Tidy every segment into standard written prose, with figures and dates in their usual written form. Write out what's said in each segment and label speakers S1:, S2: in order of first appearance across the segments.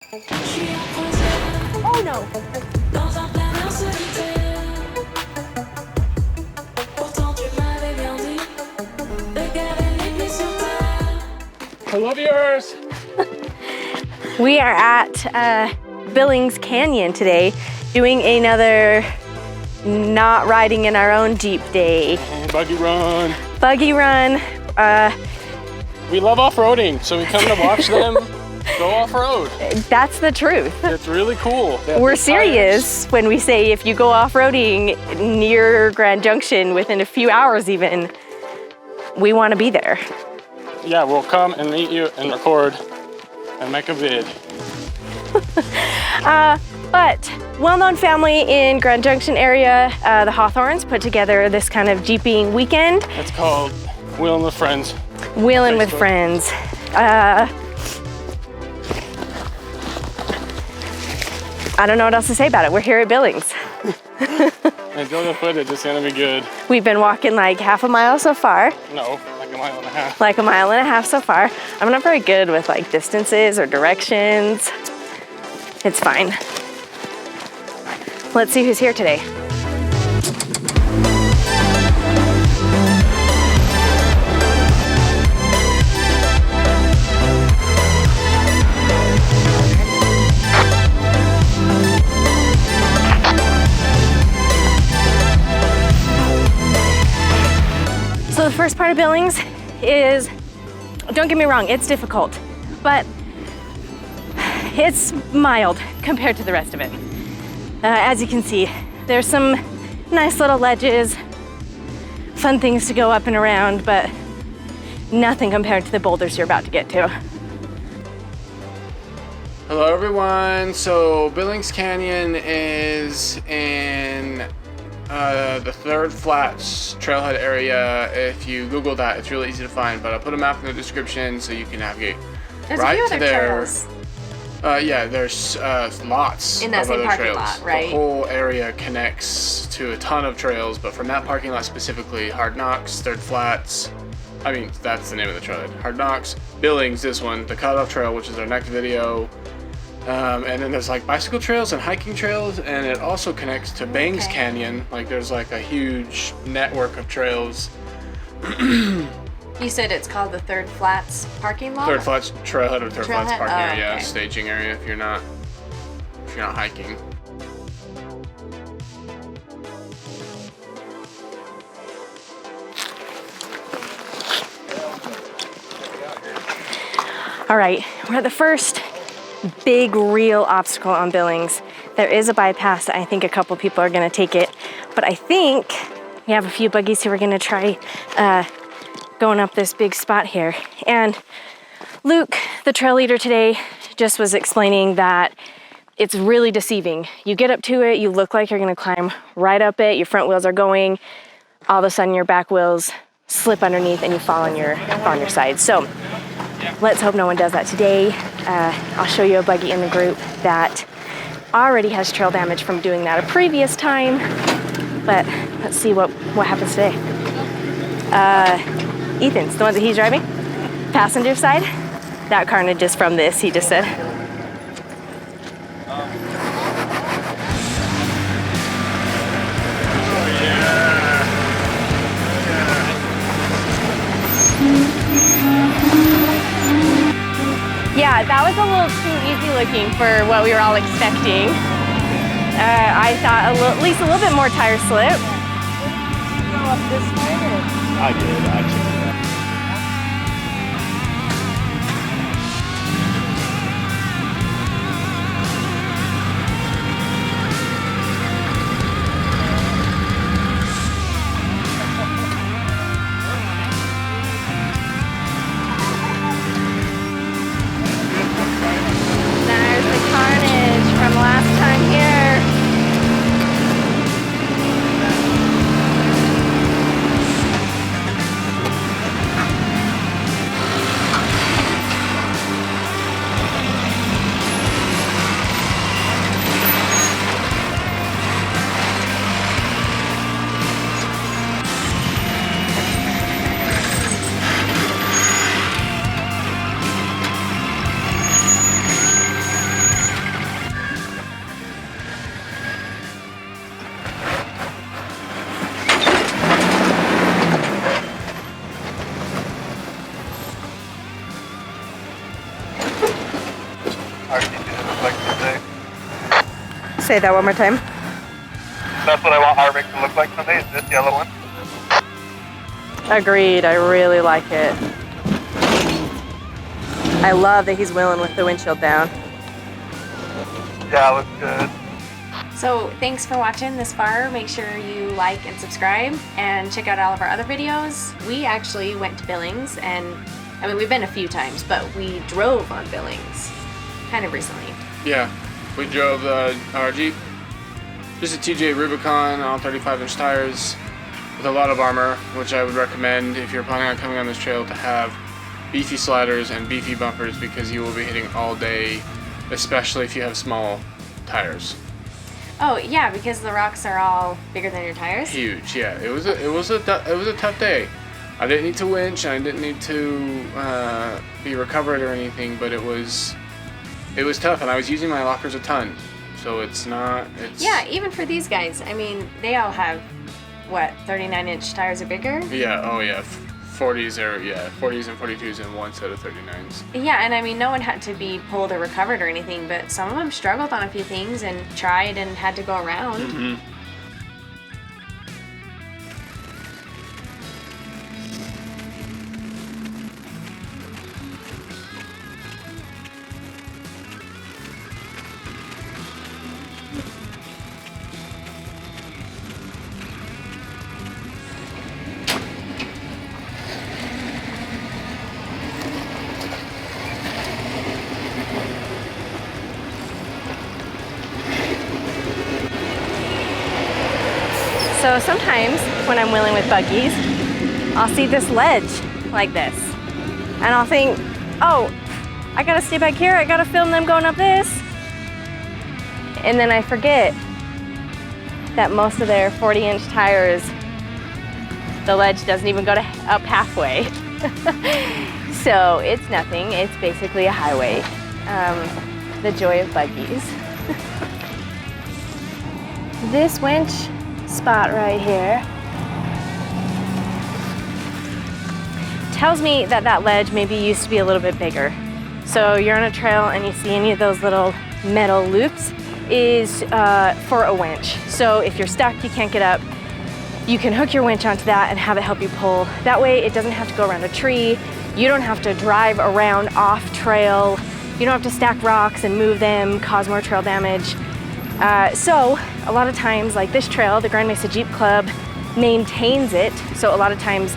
S1: Oh no!
S2: I love yours!
S1: We are at Billings Canyon today, doing another not riding in our own Jeep day.
S2: Buggy run.
S1: Buggy run.
S2: We love off-roading, so we come to watch them go off-road.
S1: That's the truth.
S2: It's really cool.
S1: We're serious when we say if you go off-roading near Grand Junction within a few hours even, we want to be there.
S2: Yeah, we'll come and meet you and record and make a vid.
S1: But well-known family in Grand Junction area, the Hawthorns, put together this kind of jeeping weekend.
S2: It's called Wheelin' with Friends.
S1: Wheelin' with Friends. I don't know what else to say about it. We're here at Billings.
S2: Enjoy the footage, it's gonna be good.
S1: We've been walking like half a mile so far.
S2: No, like a mile and a half.
S1: Like a mile and a half so far. I'm not very good with like distances or directions. It's fine. Let's see who's here today. So the first part of Billings is, don't get me wrong, it's difficult, but it's mild compared to the rest of it. As you can see, there's some nice little ledges, fun things to go up and around, but nothing compared to the boulders you're about to get to.
S2: Hello everyone, so Billings Canyon is in the Third Flats trailhead area. If you Google that, it's really easy to find, but I'll put a map in the description so you can navigate right to there. Yeah, there's lots
S1: in that
S2: of
S1: same
S2: other
S1: parking
S2: trails.
S1: lot, right?
S2: The whole area connects to a ton of trails, but from that parking lot specifically, Hard Knocks, Third Flats, I mean, that's the name of the trail. Hard Knocks, Billings, this one, the Cutoff Trail, which is our next video. And then there's like bicycle trails and hiking trails, and it also connects to Billings Canyon. Like there's like a huge network of trails.
S1: You said it's called the Third Flats parking lot?
S2: Third Flats trailhead or Third Flats parking area,
S1: okay.
S2: staging area if you're not hiking.
S1: All right, we're at the first big real obstacle on Billings. There is a bypass. I think a couple people are gonna take it, but I think we have a few buggies who are gonna try going up this big spot here. And Luke, the trail leader today, just was explaining that it's really deceiving. You get up to it, you look like you're gonna climb right up it, your front wheels are going, all of a sudden your back wheels slip underneath and you fall on your side. So let's hope no one does that today. I'll show you a buggy in the group that already has trail damage from doing that a previous time, but let's see what happens today. Ethan's the one that he's driving, passenger side. That carnage is from this, he just said. Yeah, that was a little too easy looking for what we were all expecting. I thought at least a little bit more tire slip. Go up this way?
S2: I did, actually.
S1: There's the carnage from last time here.
S3: RGB to look like someday.
S1: Say that one more time.
S3: That's what I want our rig to look like someday, is this yellow one.
S1: Agreed, I really like it. I love that he's wheeling with the windshield down.
S3: Yeah, it looks good.
S1: So thanks for watching this far. Make sure you like and subscribe and check out all of our other videos. We actually went to Billings, and I mean, we've been a few times, but we drove on Billings kind of recently.
S2: Yeah, we drove our Jeep, just a TJ Rubicon on 35-inch tires with a lot of armor, which I would recommend if you're planning on coming on this trail to have beefy sliders and beefy bumpers, because you will be hitting all day, especially if you have small tires.
S1: Oh yeah, because the rocks are all bigger than your tires.
S2: Huge, yeah. It was a tough day. I didn't need to winch, and I didn't need to be recovered or anything, but it was tough, and I was using my lockers a ton, so it's
S1: yeah. Even for these guys, I mean, they all have what, 39-inch tires or bigger.
S2: Yeah. Oh yeah. 40s and 42s in one set of 39s.
S1: Yeah, and I mean, no one had to be pulled or recovered or anything, but some of them struggled on a few things and tried and had to go around.
S2: Mm-hmm.
S1: So sometimes when I'm wheeling with buggies, I'll see this ledge like this, and I'll think, oh, I gotta stay back here, I gotta film them going up this. And then I forget that most of their 40-inch tires, the ledge doesn't even go up halfway. So it's nothing, it's basically a highway. The joy of buggies. This winch spot right here tells me that that ledge maybe used to be a little bit bigger. So you're on a trail and you see any of those little metal loops is for a winch. So if you're stuck, you can't get up, you can hook your winch onto that and have it help you pull. That way it doesn't have to go around a tree. You don't have to drive around off trail. You don't have to stack rocks and move them, cause more trail damage. So a lot of times, like this trail, the Grand Mesa Jeep Club maintains it. So a lot of times,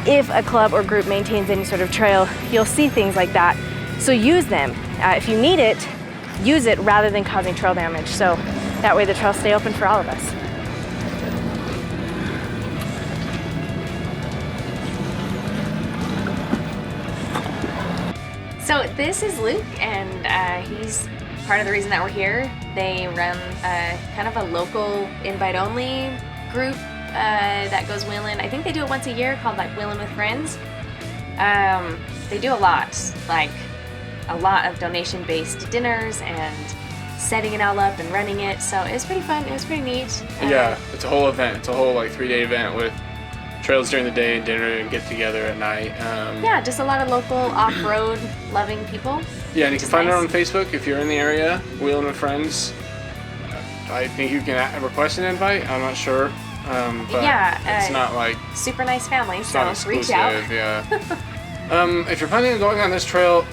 S1: if a club or group maintains any sort of trail, you'll see things like that. So use them. If you need it, use it rather than causing trail damage. So that way the trails stay open for all of us. So this is Luke, and he's part of the reason that we're here. They run kind of a local invite-only group that goes wheeling. I think they do it once a year, called like Wheeling with Friends. They do a lot of donation-based dinners and setting it all up and running it. So it was pretty fun. It was pretty neat.
S2: Yeah, it's a whole event. It's a whole like 3-day event with trails during the day and dinner and get together at night.
S1: Yeah, just a lot of local off-road loving people.
S2: Yeah, and you can find it on Facebook if you're in the area, Wheeling with Friends. I think you can request an invite. I'm not sure. But
S1: yeah,
S2: it's not like
S1: super nice family,
S2: it's
S1: so
S2: not exclusive,
S1: reach out.
S2: Yeah. If you're planning on going on this trail,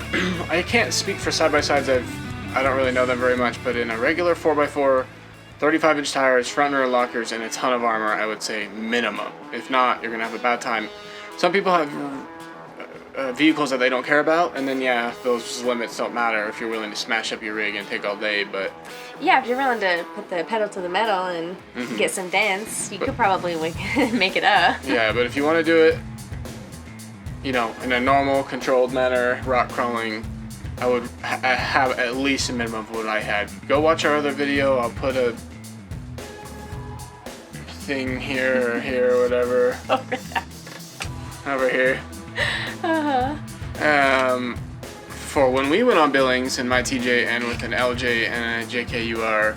S2: I can't speak for side-by-sides. I don't really know them very much, but in a regular 4x4, 35-inch tires, front and rear lockers, and a ton of armor, I would say minimum. If not, you're gonna have a bad time. Some people have vehicles that they don't care about, and then yeah, those limits don't matter if you're willing to smash up your rig and take all day. But
S1: yeah, if you're willing to put the pedal to the metal and get some dents, you could probably make it up.
S2: Yeah, but if you want to do it, you know, in a normal, controlled manner, rock crawling, I would have at least a minimum of what I had. Go watch our other video. I'll put a thing here or here or whatever. Over here. For when we went on Billings in my TJ and with an LJ and a JKUR,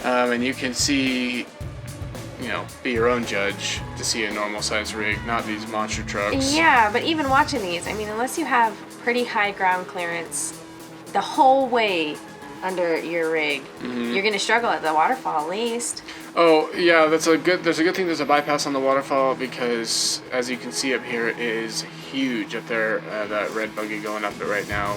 S2: and you can see, you know, be your own judge to see a normal size rig, not these monster trucks.
S1: Yeah, but even watching these, I mean, unless you have pretty high ground clearance, the whole way under your rig, you're gonna struggle at the waterfall at least.
S2: Oh yeah, there's a good thing there's a bypass on the waterfall, because as you can see up here, it is huge up there, that red buggy going up it right now.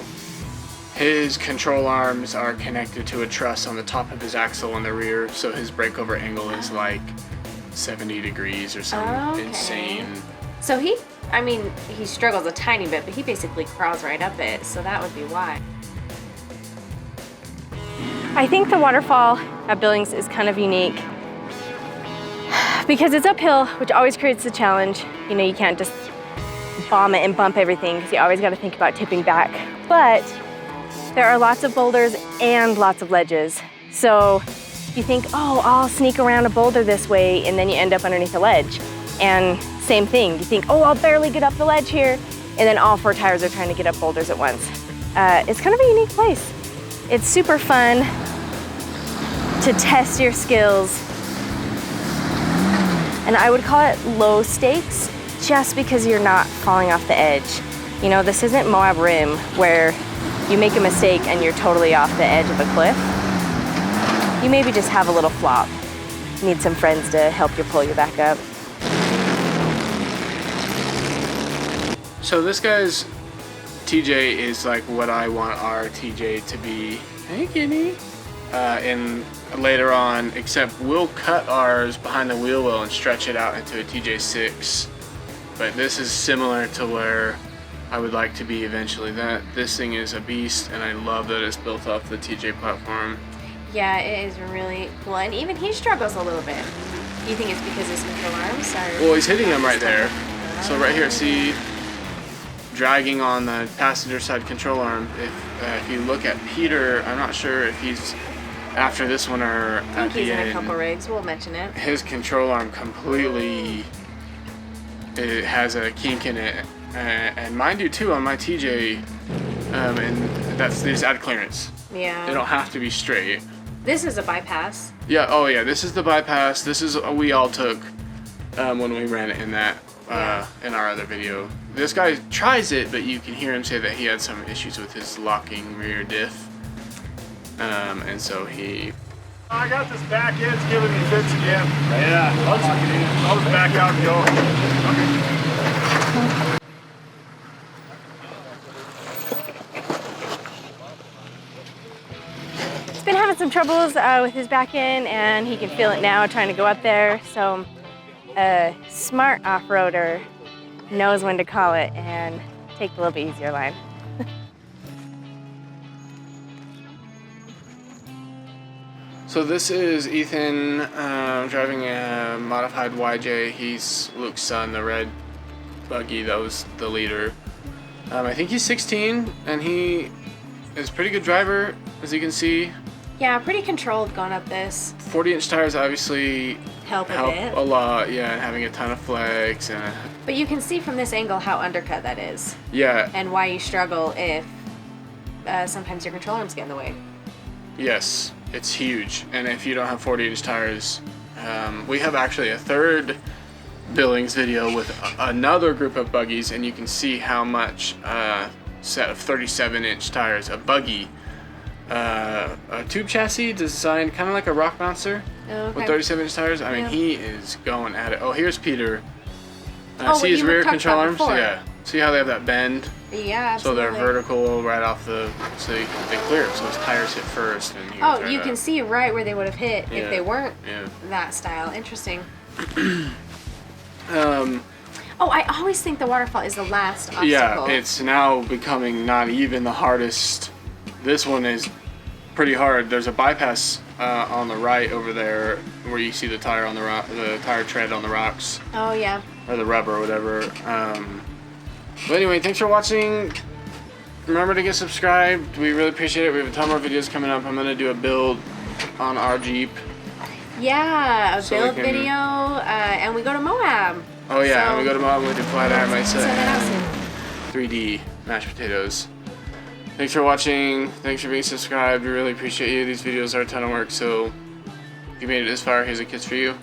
S2: His control arms are connected to a truss on the top of his axle in the rear, so his breakover angle is like 70 degrees or something insane.
S1: So he struggles a tiny bit, but he basically crawls right up it, so that would be why. I think the waterfall at Billings is kind of unique because it's uphill, which always creates a challenge. You know, you can't just bomb it and bump everything because you always got to think about tipping back. But there are lots of boulders and lots of ledges. So you think, oh, I'll sneak around a boulder this way, and then you end up underneath a ledge. And same thing, you think, oh, I'll barely get up the ledge here, and then all 4 tires are trying to get up boulders at once. It's kind of a unique place. It's super fun to test your skills. And I would call it low stakes just because you're not falling off the edge. You know, this isn't Moab Rim where you make a mistake and you're totally off the edge of a cliff. You maybe just have a little flop. Need some friends to help you pull you back up.
S2: So this guy's TJ is like what I want our TJ to be. Hey, Kitty. And later on, except we'll cut ours behind the wheel well and stretch it out into a TJ6. But this is similar to where I would like to be eventually. This thing is a beast, and I love that it's built off the TJ platform.
S1: Yeah, it is really cool, and even he struggles a little bit. Do you think it's because his control arms are...
S2: Well, he's hitting them right there. So right here, see, dragging on the passenger side control arm. If you look at Peter, I'm not sure if he's after this one or at the
S1: he's in
S2: end.
S1: a couple rigs, we'll mention it.
S2: His control arm completely, it has a kink in it. And mine do too on my TJ, and they just add clearance.
S1: Yeah.
S2: They don't have to be straight.
S1: This is a bypass.
S2: Yeah, oh yeah, this is the bypass. This is what we all took when we ran it in that, in our other video. This guy tries it, but you can hear him say that he had some issues with his locking rear diff. And so he...
S3: I got this back end's giving me fits again. Yeah, I'll just back out and go.
S1: He's been having some troubles with his back end, and he can feel it now trying to go up there. So a smart off-roader knows when to call it and take the little bit easier line.
S2: So this is Ethan driving a modified YJ. He's Luke's son, the red buggy that was the leader. I think he's 16, and he is a pretty good driver, as you can see.
S1: Yeah, pretty controlled going up this.
S2: 40-inch tires obviously
S1: Help a bit.
S2: a lot, yeah, and having a ton of flex.
S1: But you can see from this angle how undercut that is.
S2: Yeah.
S1: And why you struggle if sometimes your control arms get in the way.
S2: Yes, it's huge. And if you don't have 40-inch tires, we have actually a third Billings video with another group of buggies, and you can see how much set of 37-inch tires, a buggy, a tube chassis designed kind of like a rock bouncer with 37-inch tires. I mean, he is going at it. Oh, here's Peter. See his rear control arms?
S1: Before.
S2: Yeah. See how they have that bend?
S1: Yeah, absolutely.
S2: So they're vertical right off the, so they clear it, so his tires hit first. And he
S1: oh, you can see right where they would have hit if they weren't that style. Interesting. Oh, I always think the waterfall is the last obstacle.
S2: Yeah, it's now becoming not even the hardest. This one is pretty hard. There's a bypass on the right over there where you see the tire on the rock, the tire tread on the rocks.
S1: Oh yeah.
S2: Or the rubber or whatever. But anyway, thanks for watching. Remember to get subscribed. We really appreciate it. We have a ton more videos coming up. I'm gonna do a build on our Jeep.
S1: Yeah, a build video, and we go to Moab.
S2: Oh yeah,
S1: so,
S2: and we go to Moab. We do flat iron
S1: that out soon.
S2: 3D mashed potatoes. Thanks for watching. Thanks for being subscribed. We really appreciate you. These videos are a ton of work, so if you made it this far, here's a kiss for you.